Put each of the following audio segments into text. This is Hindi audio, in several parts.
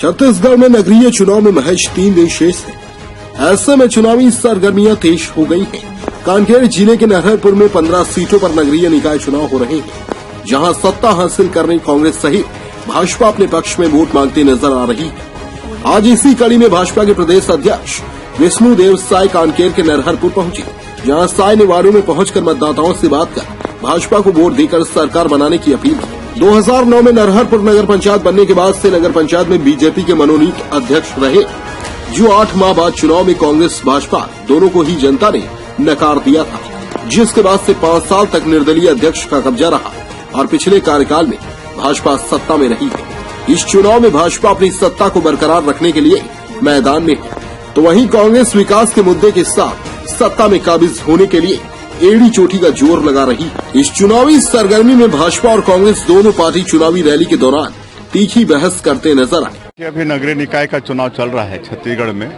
छत्तीसगढ़ में नगरीय चुनाव में महज 3 दिन शेष है। ऐसे में चुनावी सरगर्मियां तेज हो गई हैं। कांकेर जिले के नरहरपुर में 15 सीटों पर नगरीय निकाय चुनाव हो रहे हैं, जहां सत्ता हासिल करने कांग्रेस सहित भाजपा अपने पक्ष में वोट मांगती नजर आ रही है। आज इसी कड़ी में भाजपा के प्रदेश अध्यक्ष विष्णुदेव साय कांकेर के नरहरपुर पहुंचे, जहां साय ने वार्डों में पहुंचकर मतदाताओं से बात कर भाजपा को वोट देकर सरकार बनाने की अपील की। 2009 में नरहरपुर नगर पंचायत बनने के बाद से नगर पंचायत में बीजेपी के मनोनीत अध्यक्ष रहे, जो 8 माह बाद चुनाव में कांग्रेस भाजपा दोनों को ही जनता ने नकार दिया था, जिसके बाद से 5 साल तक निर्दलीय अध्यक्ष का कब्जा रहा और पिछले कार्यकाल में भाजपा सत्ता में रही है। इस चुनाव में भाजपा अपनी सत्ता को बरकरार रखने के लिए मैदान में है, तो वहीं कांग्रेस विकास के मुद्दे के साथ सत्ता में काबिज होने के लिए एड़ी चोटी का जोर लगा रही है। इस चुनावी सरगर्मी में भाजपा और कांग्रेस दोनों पार्टी चुनावी रैली के दौरान तीखी बहस करते नजर आए। अभी नगरीय निकाय का चुनाव चल रहा है छत्तीसगढ़ में।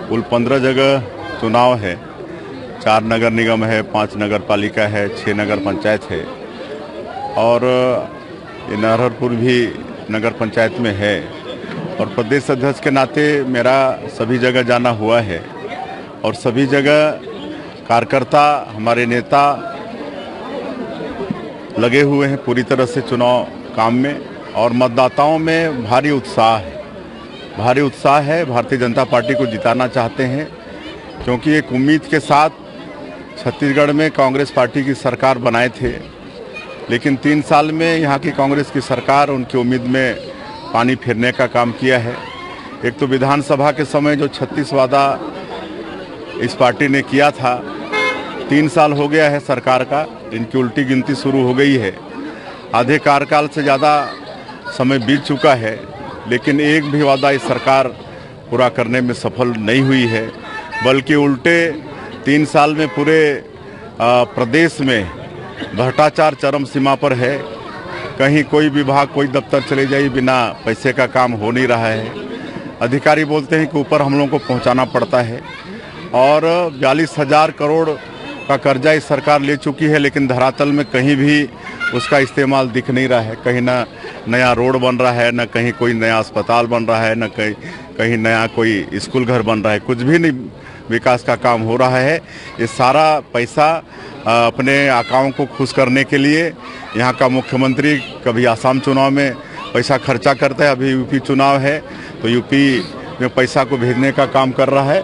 कुल 15 जगह चुनाव है। 4 नगर निगम है, 5 नगर पालिका है, 6 नगर पंचायत है और ये नरहरपुर भी नगर पंचायत में है। और प्रदेश अध्यक्ष के नाते मेरा सभी जगह जाना हुआ है और सभी जगह कार्यकर्ता, हमारे नेता लगे हुए हैं पूरी तरह से चुनाव काम में और मतदाताओं में भारी उत्साह है। भारतीय जनता पार्टी को जिताना चाहते हैं, क्योंकि एक उम्मीद के साथ छत्तीसगढ़ में कांग्रेस पार्टी की सरकार बनाए थे, लेकिन 3 साल में यहाँ की कांग्रेस की सरकार उनकी उम्मीद में पानी फिरने का काम किया है। एक तो विधानसभा के समय जो 36 वादा इस पार्टी ने किया था, 3 साल हो गया है सरकार का, इनकी उल्टी गिनती शुरू हो गई है। आधे कार्यकाल से ज़्यादा समय बीत चुका है, लेकिन एक भी वादा इस सरकार पूरा करने में सफल नहीं हुई है, बल्कि उल्टे 3 साल में पूरे प्रदेश में भ्रष्टाचार चरम सीमा पर है। कहीं कोई विभाग, कोई दफ्तर चले जाइए, बिना पैसे का काम हो नहीं रहा है। अधिकारी बोलते हैं कि ऊपर हम लोगों को पहुंचाना पड़ता है और 42,000 करोड़ का कर्जा इस सरकार ले चुकी है, लेकिन धरातल में कहीं भी उसका इस्तेमाल दिख नहीं रहा है। कहीं ना नया रोड बन रहा है, न कहीं कोई नया अस्पताल बन रहा है, न कहीं नया कोई स्कूल घर बन रहा है, कुछ भी नहीं विकास का काम हो रहा है। ये सारा पैसा अपने आकाओं को खुश करने के लिए यहाँ का मुख्यमंत्री कभी आसाम चुनाव में पैसा खर्चा करता है, अभी यूपी चुनाव है तो यूपी में पैसा को भेजने का काम कर रहा है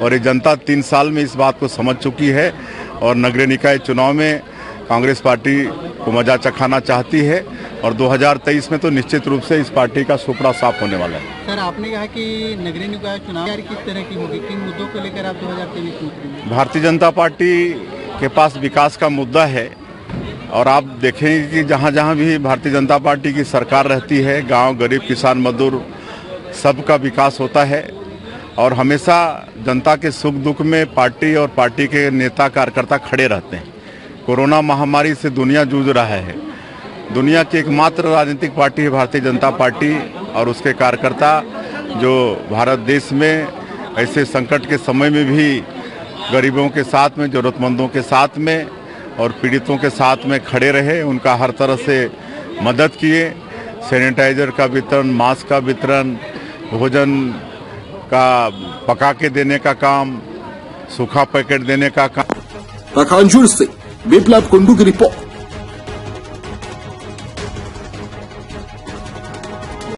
और ये जनता 3 साल में इस बात को समझ चुकी है और नगरीय निकाय चुनाव में कांग्रेस पार्टी को मजा चखाना चाहती है और 2023 में तो निश्चित रूप से इस पार्टी का सुपड़ा साफ होने वाला है। सर, आपने कहा कि नगरीय निकाय चुनाव किस तरह की होगी, किन मुद्दों को लेकर आप 2023 में उतरेंगे? भारतीय जनता पार्टी के पास विकास का मुद्दा है और आप देखेंगे कि जहाँ जहाँ भी भारतीय जनता पार्टी की सरकार रहती है, गाँव, गरीब, किसान, मजदूर सबका विकास होता है और हमेशा जनता के सुख दुख में पार्टी और पार्टी के नेता कार्यकर्ता खड़े रहते हैं। कोरोना महामारी से दुनिया जूझ रहा है। दुनिया की एकमात्र राजनीतिक पार्टी है भारतीय जनता पार्टी और उसके कार्यकर्ता जो भारत देश में ऐसे संकट के समय में भी गरीबों के साथ में, ज़रूरतमंदों के साथ में और पीड़ितों के साथ में खड़े रहे, उनका हर तरह से मदद किए। सैनिटाइजर का वितरण, मास्क का वितरण, भोजन का पका के देने का काम, सूखा पैकेट देने का काम। पखानजोर से विप्लव कुंडू की रिपोर्ट।